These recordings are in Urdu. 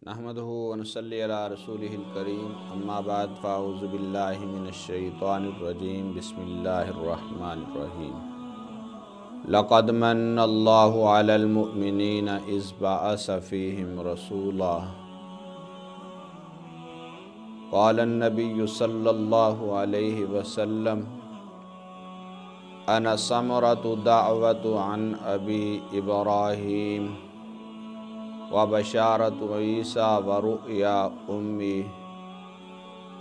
نحمدہ ونصلی علی رسولہ الکریم اما بعد فاعوذ باللہ من الشیطان الرجیم بسم اللہ الرحمن الرحیم لقد من اللہ علی المؤمنین اذ بعث فیہم رسولا قال النبی صلی اللہ علیہ وسلم انا ثمرۃ دعوۃ عن ابی ابراہیم وبشارت عیسیٰ ورؤیا امی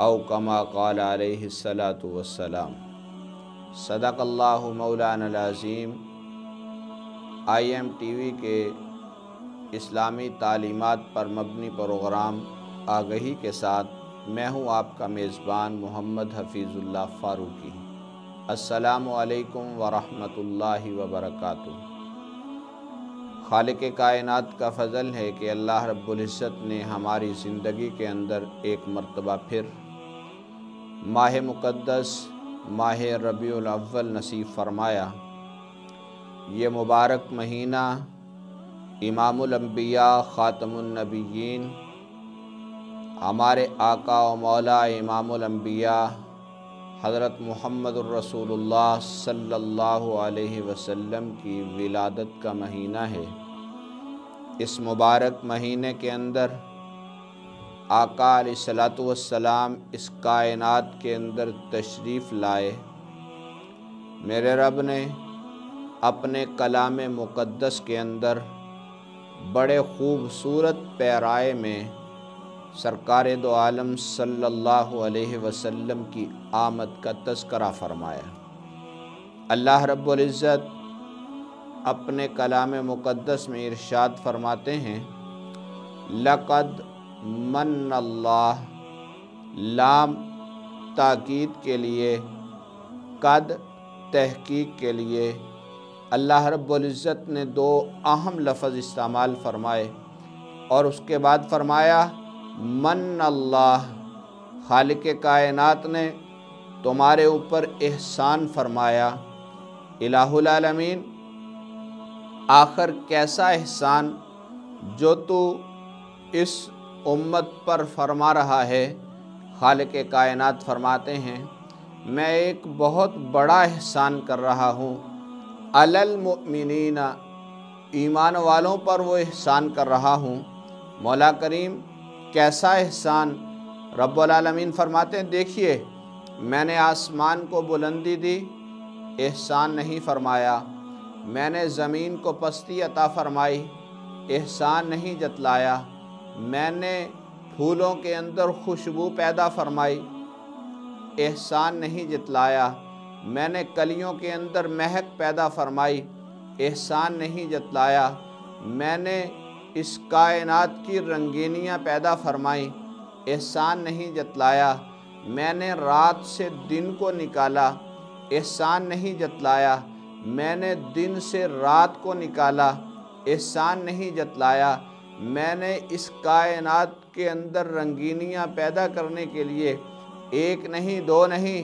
او کما قال علیہ الصلاۃ والسلام۔ صدق اللہ مولانا العظیم۔ IMTV کے اسلامی تعلیمات پر مبنی پروگرام آگہی کے ساتھ میں ہوں آپ کا میزبان محمد حفیظ اللہ فاروقی۔ السلام علیکم ورحمۃ اللہ وبرکاتہ۔ خالق کائنات کا فضل ہے کہ اللہ رب العزت نے ہماری زندگی کے اندر ایک مرتبہ پھر ماہ مقدس ماہ ربیع الاول نصیب فرمایا۔ یہ مبارک مہینہ امام الانبیاء خاتم النبیین ہمارے آقا و مولا امام الانبیاء حضرت محمد الرسول اللہ صلی اللہ علیہ وسلم کی ولادت کا مہینہ ہے۔ اس مبارک مہینے کے اندر آقا علیہ الصلاۃ والسلام اس کائنات کے اندر تشریف لائے۔ میرے رب نے اپنے کلام مقدس کے اندر بڑے خوبصورت پیرائے میں سرکار دو عالم صلی اللہ علیہ وسلم کی آمد کا تذکرہ فرمایا۔ اللہ رب العزت اپنے کلام مقدس میں ارشاد فرماتے ہیں لقد من اللہ، لام تاکید کے لیے، قد تحقیق کے لیے اللہ رب العزت نے دو اہم لفظ استعمال فرمائے اور اس کے بعد فرمایا من اللہ، خالق کائنات نے تمہارے اوپر احسان فرمایا۔ الہ العالمین، آخر کیسا احسان جو تو اس امت پر فرما رہا ہے۔ خالق کائنات فرماتے ہیں میں ایک بہت بڑا احسان کر رہا ہوں، علی المؤمنین، ایمان والوں پر وہ احسان کر رہا ہوں۔ مولا کریم کیسا احسان؟ رب العالمین فرماتے ہیں دیکھیے میں نے آسمان کو بلندی دی، احسان نہیں فرمایا۔ میں نے زمین کو پستی عطا فرمائی، احسان نہیں جتلایا۔ میں نے پھولوں کے اندر خوشبو پیدا فرمائی، احسان نہیں جتلایا۔ میں نے کلیوں کے اندر مہک پیدا فرمائی، احسان نہیں جتلایا۔ میں نے اس کائنات کی رنگینیاں پیدا فرمائیں، احسان نہیں جتلایا۔ میں نے رات سے دن کو نکالا، احسان نہیں جتلایا۔ میں نے دن سے رات کو نکالا، احسان نہیں جتلایا۔ میں نے اس کائنات کے اندر رنگینیاں پیدا کرنے کے لیے ایک نہیں دو نہیں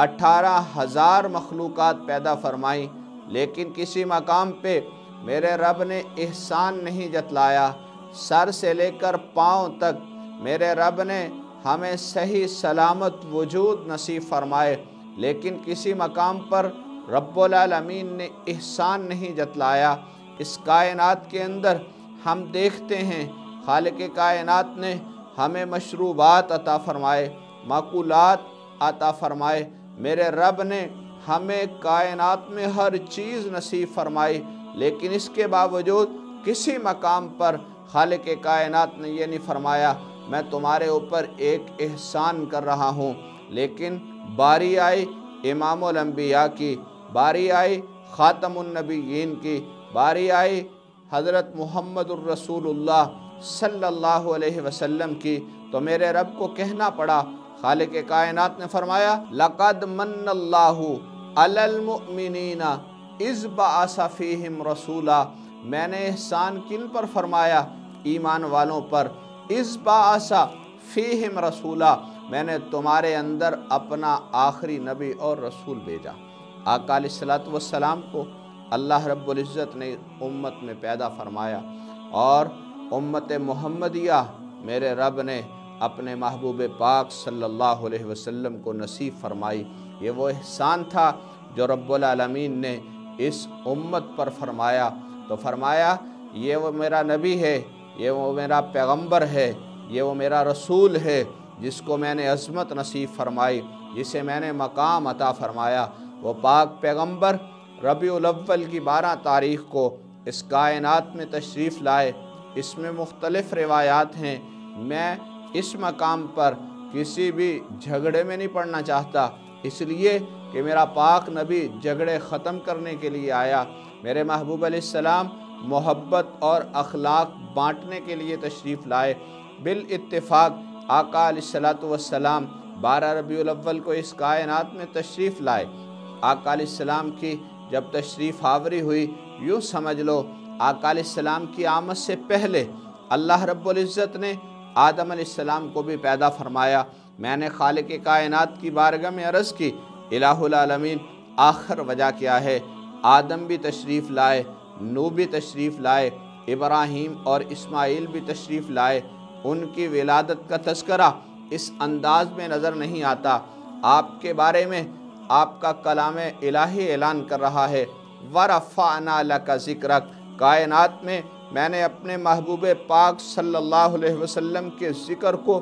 18,000 مخلوقات پیدا فرمائیں، لیکن کسی مقام پہ میرے رب نے احسان نہیں جتلایا۔ سر سے لے کر پاؤں تک میرے رب نے ہمیں صحیح سلامت وجود نصیب فرمائے، لیکن کسی مقام پر رب العالمین نے احسان نہیں جتلایا۔ اس کائنات کے اندر ہم دیکھتے ہیں خالق کائنات نے ہمیں مشروبات عطا فرمائے، معقولات عطا فرمائے۔ میرے رب نے ہمیں کائنات میں ہر چیز نصیب فرمائی، لیکن اس کے باوجود کسی مقام پر خالق کائنات نے یہ نہیں فرمایا میں تمہارے اوپر ایک احسان کر رہا ہوں۔ لیکن باری آئی امام الانبیاء کی، باری آئی خاتم النبیین کی، باری آئی حضرت محمد الرسول اللہ صلی اللہ علیہ وسلم کی، تو میرے رب کو کہنا پڑا۔ خالق کائنات نے فرمایا لقد من اللہ علی المؤمنین اذ بعث فیہم رسولا، میں نے احسان کن پر فرمایا؟ ایمان والوں پر۔ اذ بعث فیہم رسولا، میں نے تمہارے اندر اپنا آخری نبی اور رسول بھیجا۔ آقا علیہ الصلاۃ والسلام کو اللہ رب العزت نے امت میں پیدا فرمایا، اور امت محمدیہ میرے رب نے اپنے محبوب پاک صلی اللہ علیہ وسلم کو نصیب فرمائی۔ یہ وہ احسان تھا جو رب العالمین نے اس امت پر فرمایا۔ تو فرمایا یہ وہ میرا نبی ہے، یہ وہ میرا پیغمبر ہے، یہ وہ میرا رسول ہے جس کو میں نے عظمت نصیب فرمائی، جسے میں نے مقام عطا فرمایا۔ وہ پاک پیغمبر ربیع الاول کی 12 تاریخ کو اس کائنات میں تشریف لائے۔ اس میں مختلف روایات ہیں۔ میں اس مقام پر کسی بھی جھگڑے میں نہیں پڑنا چاہتا، اس لیے کہ میرا پاک نبی جھگڑے ختم کرنے کے لیے آیا۔ میرے محبوب علیہ السلام محبت اور اخلاق بانٹنے کے لیے تشریف لائے۔ بالاتفاق آقا علیہ السلام 12 ربیع الاول کو اس کائنات میں تشریف لائے۔ آقا علیہ السلام کی جب تشریف آوری ہوئی، یوں سمجھ لو آقا علیہ السلام کی آمد سے پہلے اللہ رب العزت نے آدم علیہ السلام کو بھی پیدا فرمایا۔ میں نے خالق کائنات کی بارگاہ میں عرض کی، الہ العالمین آخر وجہ کیا ہے؟ آدم بھی تشریف لائے، نوح بھی تشریف لائے، ابراہیم اور اسماعیل بھی تشریف لائے۔ ان کی ولادت کا تذکرہ اس انداز میں نظر نہیں آتا۔ آپ کے بارے میں آپ کا کلام الہی اعلان کر رہا ہے، وَرَفَعْنَا لَكَ ذِكْرَكَ، کائنات میں نے اپنے محبوب پاک صلی اللہ علیہ وسلم کے ذکر کو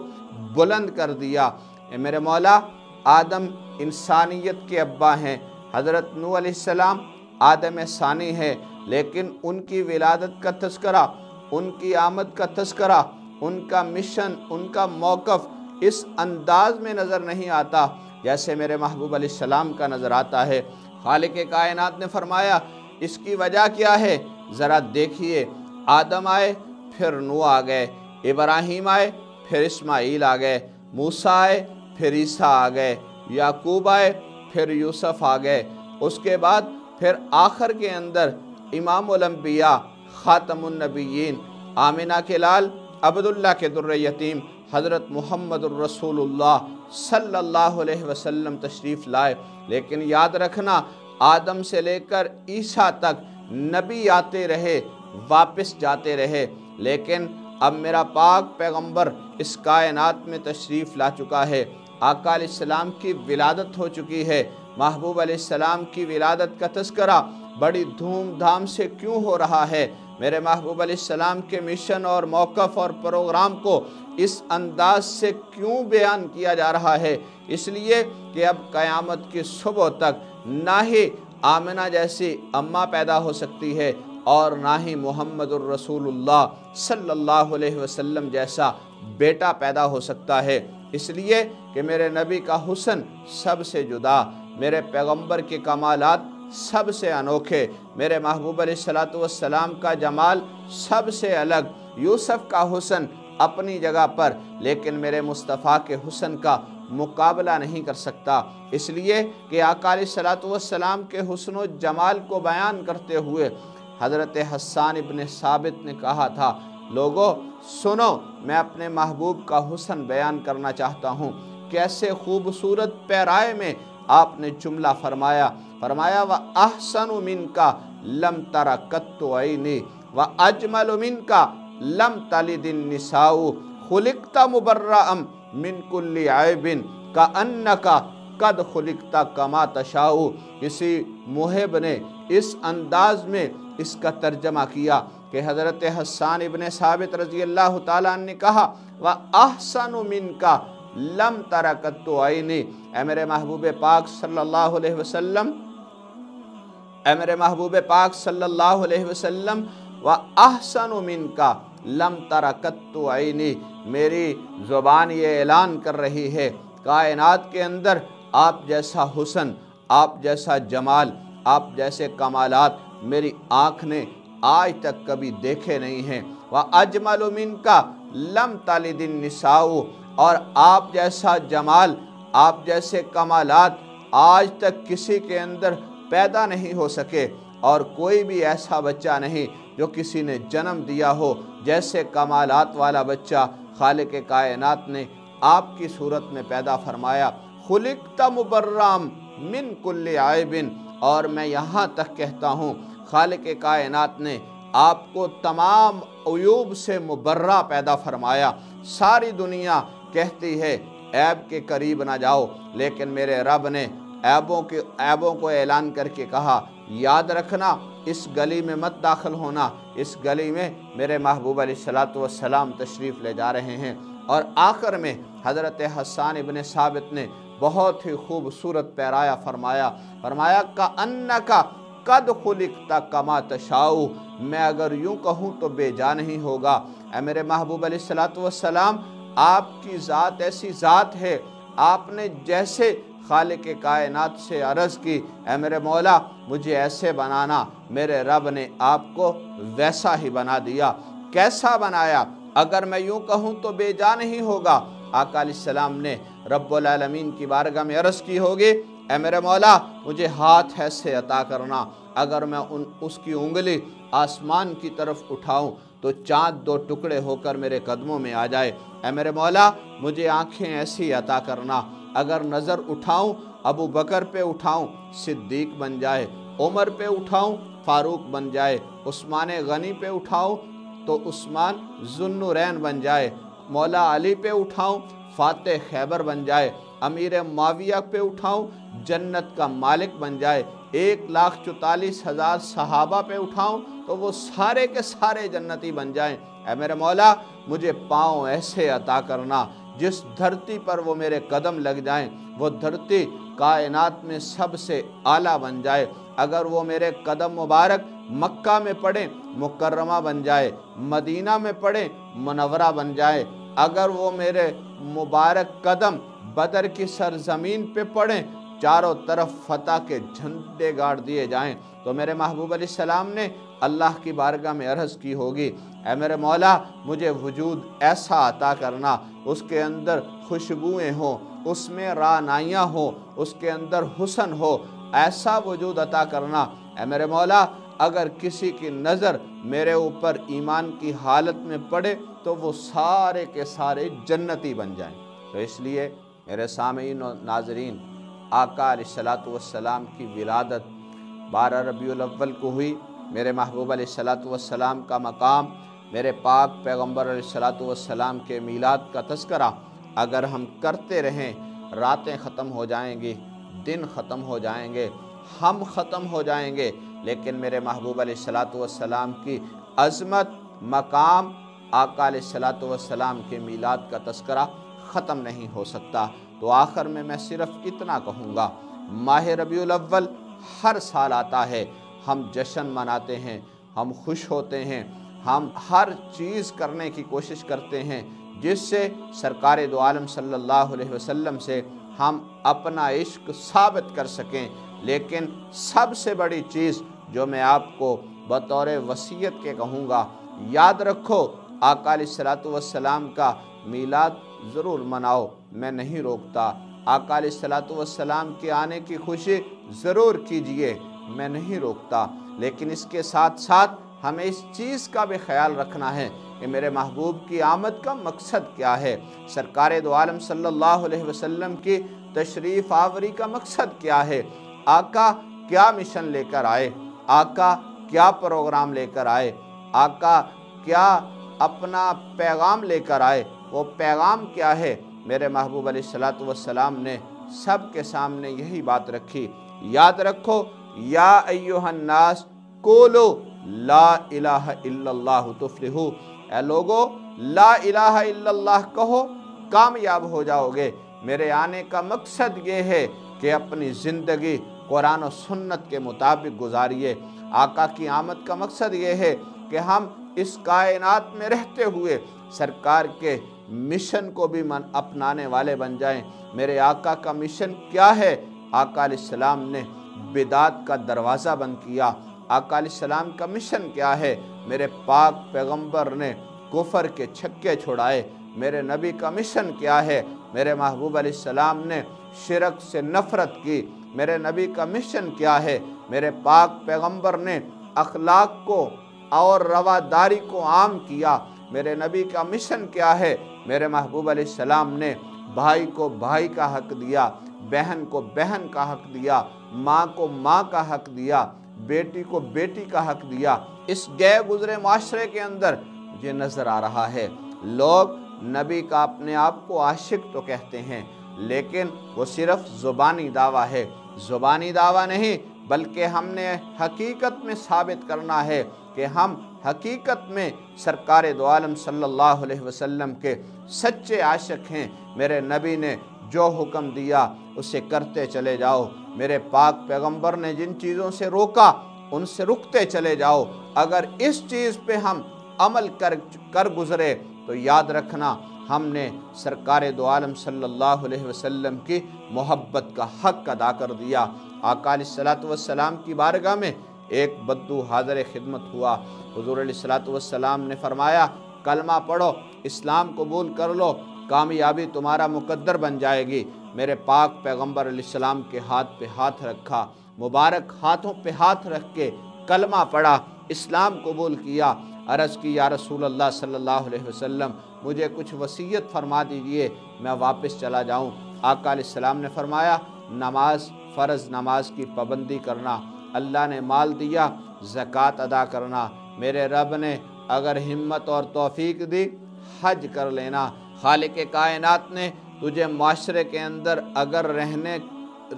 بلند کر دیا۔ اے میرے مولا، آدم انسانیت کے ابا ہیں، حضرت نوح علیہ السلام آدم ثانی ہے، لیکن ان کی ولادت کا تذکرہ، ان کی آمد کا تذکرہ، ان کا مشن، ان کا موقف اس انداز میں نظر نہیں آتا جیسے میرے محبوب علیہ السلام کا نظر آتا ہے۔ خالق کائنات نے فرمایا اس کی وجہ کیا ہے؟ ذرا دیکھیے، آدم آئے، پھر نوح آ گئے، ابراہیم آئے، پھر اسماعیل آ گئے، موسیٰ آئے، پھر عیسیٰ آ گئے، یعقوب آئے، پھر یوسف آ گئے، اس کے بعد پھر آخر کے اندر امام الانبیاء، خاتم النبیین، آمنہ کے لال، عبداللہ کے در یتیم، حضرت محمد الرسول اللہ صلی اللہ علیہ وسلم تشریف لائے۔ لیکن یاد رکھنا، آدم سے لے کر عیسیٰ تک نبی آتے رہے، واپس جاتے رہے، لیکن اب میرا پاک پیغمبر اس کائنات میں تشریف لا چکا ہے۔ آقا علیہ السلام کی ولادت ہو چکی ہے۔ محبوب علیہ السلام کی ولادت کا تذکرہ بڑی دھوم دھام سے کیوں ہو رہا ہے؟ میرے محبوب علیہ السلام کے مشن اور موقف اور پروگرام کو اس انداز سے کیوں بیان کیا جا رہا ہے؟ اس لیے کہ اب قیامت کی صبح تک نہ ہی آمنہ جیسی اماں پیدا ہو سکتی ہے اور نہ ہی محمد الرسول اللہ صلی اللہ علیہ وسلم جیسا بیٹا پیدا ہو سکتا ہے۔ اس لیے کہ میرے نبی کا حسن سب سے جدا، میرے پیغمبر کے کمالات سب سے انوکھے، میرے محبوب علیہ السلام کا جمال سب سے الگ، یوسف کا حسن اپنی جگہ پر، لیکن میرے مصطفیٰ کے حسن کا مقابلہ نہیں کر سکتا۔ اس لیے کہ آقا علیہ السلام کے حسن و جمال کو بیان کرتے ہوئے حضرت حسان ابن ثابت نے کہا تھا، لوگو سنو، میں اپنے محبوب کا حسن بیان کرنا چاہتا ہوں۔ کیسے خوبصورت پیرائے میں آپ نے جملہ فرمایا، وَأَحْسَنُ مِنْكَ لَمْ تَرَ قَطُّ عَيْنِي وَأَجْمَلُ مِنْكَ لَمْ تَلِدِ النِّسَاءُ خُلِقْتَ مُبَرَّأً مِنْ كُلِّ عَيْبٍ كَأَنَّكَ قَدْ خُلِقْتَ كَمَا تَشَاءُ۔ کسی محب نے اس انداز میں اس کا ترجمہ کیا کہ حضرت حسان ابن ثابت رضی اللہ تعالیٰ عنہ نے کہا، وَأَحْسَنُ مِنْكَ لَمْ تَرَ قَطُّ عَيْنِي، اے میرے محبوب پاک صلی اللہ علیہ وسلم، اے میرے محبوب پاک صلی اللہ علیہ وسلم، وَأَحْسَنُ مِنْكَ لَمْ تَرَ قَطُّ عَيْنِي، میری زبان یہ اعلان کر رہی ہے کائنات کے اندر آپ جیسا حسن، آپ جیسا جمال، آپ جیسے کمالات میری آنکھ نے آج تک کبھی دیکھے نہیں ہیں۔ وَأَجْمَلُ مِنْكَ لَمْ تَلِدِ النِّسَاءُ، اور آپ جیسا جمال، آپ جیسے کمالات آج تک کسی کے اندر پیدا نہیں ہو سکے، اور کوئی بھی ایسا بچہ نہیں جو کسی نے جنم دیا ہو جیسے کمالات والا بچہ خالق کائنات نے آپ کی صورت میں پیدا فرمایا۔ خُلِقْتَ مُبَرَّأً مِنْ كُلِّ عَيْبٍ، اور میں یہاں تک کہتا ہوں خالق کائنات نے آپ کو تمام عیوب سے مبرہ پیدا فرمایا۔ ساری دنیا کہتی ہے عیب کے قریب نہ جاؤ، لیکن میرے رب نے عیبوں کو اعلان کر کے کہا یاد رکھنا اس گلی میں مت داخل ہونا، اس گلی میں میرے محبوب علیہ السلام تشریف لے جا رہے ہیں۔ اور آخر میں حضرت حسان ابن ثابت نے بہت ہی خوبصورت پیرایا فرمایا کَأَنَّكَ قَدْ خُلِقْتَ كَمَا تَشَاءُ، میں اگر یوں کہوں تو بے جا نہیں ہوگا۔ اے میرے محبوب علیہ السلام، آپ کی ذات ایسی ذات ہے، آپ نے جیسے خالق کائنات سے عرض کی اے میرے مولا مجھے ایسے بنانا، میرے رب نے آپ کو ویسا ہی بنا دیا۔ کیسا بنایا؟ اگر میں یوں کہوں تو بے جا نہیں ہوگا۔ آقا علیہ السلام نے رب العالمین کی بارگاہ میں عرض کی ہوگی اے میرے مولا مجھے ہاتھ ایسے عطا کرنا، اگر میں اس کی انگلی آسمان کی طرف اٹھاؤں تو چاند دو ٹکڑے ہو کر میرے قدموں میں آ جائے۔ اے میرے مولا مجھے آنکھیں ایسی عطا کرنا، اگر نظر اٹھاؤں ابو بکر پہ اٹھاؤں صدیق بن جائے، عمر پہ اٹھاؤں فاروق بن جائے، عثمان غنی پہ اٹھاؤں تو عثمان ذو النورین بن جائے، مولا علی پہ اٹھاؤں فاتح خیبر بن جائے، امیر معاویہ پہ اٹھاؤں جنت کا مالک بن جائے، 1,44,000 صحابہ پہ اٹھاؤں تو وہ سارے کے سارے جنتی بن جائیں۔ اے میرے مولا مجھے پاؤں ایسے عطا کرنا جس دھرتی پر وہ میرے قدم لگ جائیں وہ دھرتی کائنات میں سب سے اعلیٰ بن جائے، اگر وہ میرے قدم مبارک مکہ میں پڑیں مکرمہ بن جائے، مدینہ میں پڑیں منورہ بن جائے، اگر وہ میرے مبارک قدم بدر کی سرزمین پہ پڑیں چاروں طرف فتح کے جھنڈے گاڑ دیے جائیں، تو میرے محبوب علیہ السلام نے اللہ کی بارگاہ میں عرض کی ہوگی اے میرے مولا مجھے وجود ایسا عطا کرنا، اس کے اندر خوشبوئیں ہوں، اس میں رعنائیاں ہوں، اس کے اندر حسن ہو، ایسا وجود عطا کرنا۔ اے میرے مولا اگر کسی کی نظر میرے اوپر ایمان کی حالت میں پڑے تو وہ سارے کے سارے جنتی بن جائیں۔ تو اس لیے میرے سامعین و ناظرین، آقا علیہ السلام کی ولادت 12 ربیع الاول کو ہوئی۔ میرے محبوب علیہ السلام کا مقام، میرے پاک پیغمبر علیہ السلام کے میلاد کا تذکرہ اگر ہم کرتے رہیں راتیں ختم ہو جائیں گی، دن ختم ہو جائیں گے، ہم ختم ہو جائیں گے، لیکن میرے محبوب علیہ السلام کی عظمت، مقام، آقا علیہ السلام کے میلاد کا تذکرہ ختم نہیں ہو سکتا۔ تو آخر میں صرف اتنا کہوں گا، ماہ ربیع الاول ہر سال آتا ہے، ہم جشن مناتے ہیں، ہم خوش ہوتے ہیں، ہم ہر چیز کرنے کی کوشش کرتے ہیں جس سے سرکار دو عالم صلی اللہ علیہ وسلم سے ہم اپنا عشق ثابت کر سکیں، لیکن سب سے بڑی چیز جو میں آپ کو بطور وصیت کے کہوں گا، یاد رکھو آقا علیہ السلام کا میلاد ضرور مناؤ، میں نہیں روکتا، آقا علیہ السلام کے آنے کی خوشی ضرور کیجئے، میں نہیں روکتا، لیکن اس کے ساتھ ساتھ ہمیں اس چیز کا بھی خیال رکھنا ہے کہ میرے محبوب کی آمد کا مقصد کیا ہے، سرکار دو عالم صلی اللہ علیہ وسلم کی تشریف آوری کا مقصد کیا ہے، آقا کیا مشن لے کر آئے، آقا کیا پروگرام لے کر آئے، آقا کیا اپنا پیغام لے کر آئے، وہ پیغام کیا ہے۔ میرے محبوب علیہ السلام نے سب کے سامنے یہی بات رکھی، یاد رکھو یا ایھا الناس قولوا لا الہ الا اللہ تفلحوا، اے لوگو لا الہ الا اللہ کہو کامیاب ہو جاؤ گے۔ میرے آنے کا مقصد یہ ہے کہ اپنی زندگی قرآن و سنت کے مطابق گزاریے، آقا کی آمد کا مقصد یہ ہے کہ ہم اس کائنات میں رہتے ہوئے سرکار کے مشن کو بھی اپنانے والے بن جائیں۔ میرے آقا کا مشن کیا ہے؟ آقا علیہ السلام نے بدعت کا دروازہ بند کیا۔ آقا علیہ السلام کا مشن کیا ہے؟ میرے پاک پیغمبر نے کفر کے چھکے چھڑائے۔ میرے نبی کا مشن کیا ہے؟ میرے محبوب علیہ السلام نے شرک سے نفرت کی۔ میرے نبی کا مشن کیا ہے؟ میرے پاک پیغمبر نے اخلاق کو اور رواداری کو عام کیا۔ میرے نبی کا مشن کیا ہے؟ میرے محبوب علیہ السلام نے بھائی کو بھائی کا حق دیا، بہن کو بہن کا حق دیا، ماں کو ماں کا حق دیا۔ بیٹی کو بیٹی کا حق دیا۔ اس گئے گزرے معاشرے کے اندر مجھے نظر آ رہا ہے لوگ نبی کا اپنے آپ کو عاشق تو کہتے ہیں، لیکن وہ صرف زبانی دعویٰ ہے، زبانی دعویٰ نہیں، بلکہ ہم نے حقیقت میں ثابت کرنا ہے کہ ہم حقیقت میں سرکار دو عالم صلی اللہ علیہ وسلم کے سچے عاشق ہیں۔ میرے نبی نے جو حکم دیا اسے کرتے چلے جاؤ، میرے پاک پیغمبر نے جن چیزوں سے روکا ان سے رکتے چلے جاؤ۔ اگر اس چیز پہ ہم عمل کر گزرے تو یاد رکھنا ہم نے سرکار دو عالم صلی اللہ علیہ وسلم کی محبت کا حق ادا کر دیا۔ آقا علیہ السلام کی بارگاہ میں ایک بدو حاضر خدمت ہوا۔ حضور علیہ السلام نے فرمایا کلمہ پڑھو، اسلام قبول کر لو، کامیابی تمہارا مقدر بن جائے گی۔ میرے پاک پیغمبر علیہ السلام کے ہاتھ پہ ہاتھ رکھا، مبارک ہاتھوں پہ ہاتھ رکھ کے کلمہ پڑھا، اسلام قبول کیا۔ عرض کی یا رسول اللہ صلی اللہ علیہ وسلم مجھے کچھ وصیت فرما دیجئے، میں واپس چلا جاؤں۔ آقا علیہ السلام نے فرمایا نماز، فرض نماز کی پابندی کرنا، اللہ نے مال دیا زکوٰۃ ادا کرنا، میرے رب نے اگر ہمت اور توفیق دی حج کر لینا، خالق کائنات نے تجھے معاشرے کے اندر اگر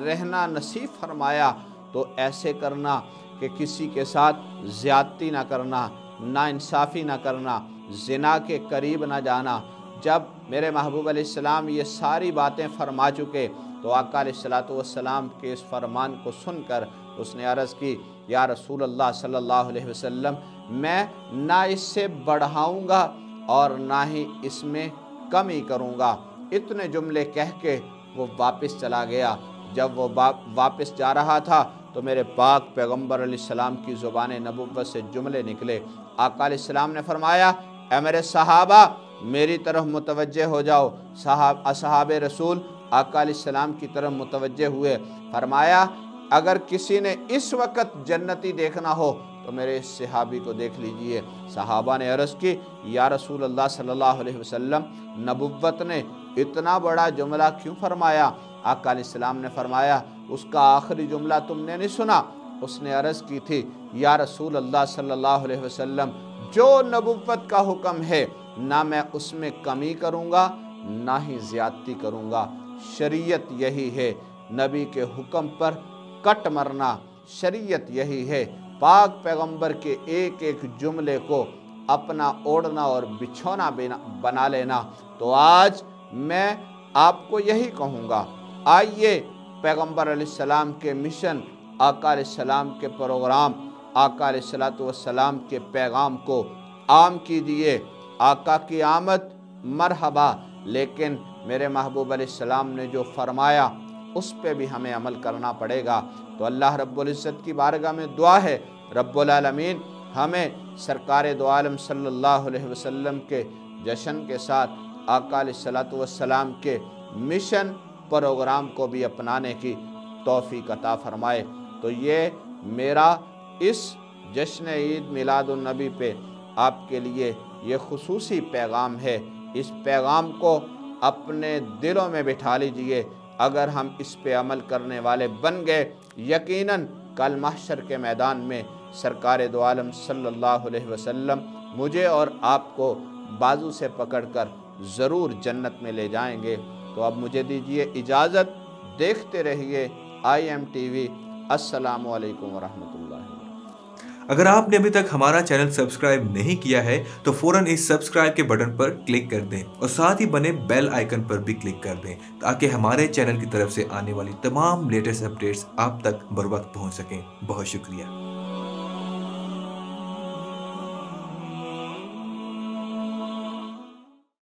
رہنا نصیب فرمایا تو ایسے کرنا کہ کسی کے ساتھ زیادتی نہ کرنا، ناانصافی نہ کرنا، زنا کے قریب نہ جانا۔ جب میرے محبوب علیہ السلام یہ ساری باتیں فرما چکے تو آقا علیہ السلام کے اس فرمان کو سن کر اس نے عرض کی یا رسول اللہ صلی اللہ علیہ وسلم میں نہ اس سے بڑھاؤں گا اور نہ ہی اس میں کمی کروں گا۔ اتنے جملے کہہ کے وہ واپس چلا گیا۔ جب وہ واپس جا رہا تھا تو میرے پاک پیغمبر علیہ السلام کی زبان نبوت سے جملے نکلے۔ آقا علیہ السلام نے فرمایا اے میرے صحابہ میری طرف متوجہ ہو جاؤ۔ اصحاب رسول آقا علیہ السلام کی طرف متوجہ ہوئے، فرمایا اگر کسی نے اس وقت جنتی دیکھنا ہو تو میرے اس صحابی کو دیکھ لیجئے۔ صحابہ نے عرض کی یا رسول اللہ صلی اللہ علیہ وسلم نبوت نے اتنا بڑا جملہ کیوں فرمایا؟ آقا علیہ السلام نے فرمایا اس کا آخری جملہ تم نے نہیں سنا؟ اس نے عرض کی تھی یا رسول اللہ صلی اللہ علیہ وسلم جو نبوت کا حکم ہے نہ میں اس میں کمی کروں گا نہ ہی زیادتی کروں گا۔ شریعت یہی ہے، نبی کے حکم پر کٹ مرنا، شریعت یہی ہے، پاک پیغمبر کے ایک ایک جملے کو اپنا اوڑھنا اور بچھونا بنا لینا۔ تو آج میں آپ کو یہی کہوں گا، آئیے پیغمبر علیہ السلام کے مشن، آقا علیہ السلام کے پروگرام، آقا علیہ السلام کے پیغام کو عام کیجئے۔ آقا کی آمد مرحبا، لیکن میرے محبوب علیہ السلام نے جو فرمایا اس پہ بھی ہمیں عمل کرنا پڑے گا۔ تو اللہ رب العزت کی بارگاہ میں دعا ہے رب العالمین ہمیں سرکار دو عالم صلی اللہ علیہ وسلم کے جشن کے ساتھ آقا علیہ السلام کے مشن پروگرام کو بھی اپنانے کی توفیق عطا فرمائے۔ تو یہ میرا اس جشن عید میلاد النبی پہ آپ کے لیے یہ خصوصی پیغام ہے۔ اس پیغام کو اپنے دلوں میں بٹھا لیجئے۔ اگر ہم اس پہ عمل کرنے والے بن گئے یقیناً کل محشر کے میدان میں سرکار دو عالم صلی اللہ علیہ وسلم مجھے اور آپ کو بازو سے پکڑ کر ضرور جنت میں لے جائیں گے۔ تو اب مجھے دیجئے اجازت، دیکھتے رہیے IM-TV۔ السلام علیکم ورحمۃ اللہ۔ اگر آپ نے ابھی تک ہمارا چینل سبسکرائب نہیں کیا ہے تو فوراً اس سبسکرائب کے بٹن پر کلک کر دیں اور ساتھ ہی بنے بیل آئیکن پر بھی کلک کر دیں تاکہ ہمارے چینل کی طرف سے آنے والی تمام لیٹسٹ اپڈیٹس آپ تک بر وقت پہنچ سکیں۔ بہت شکریہ۔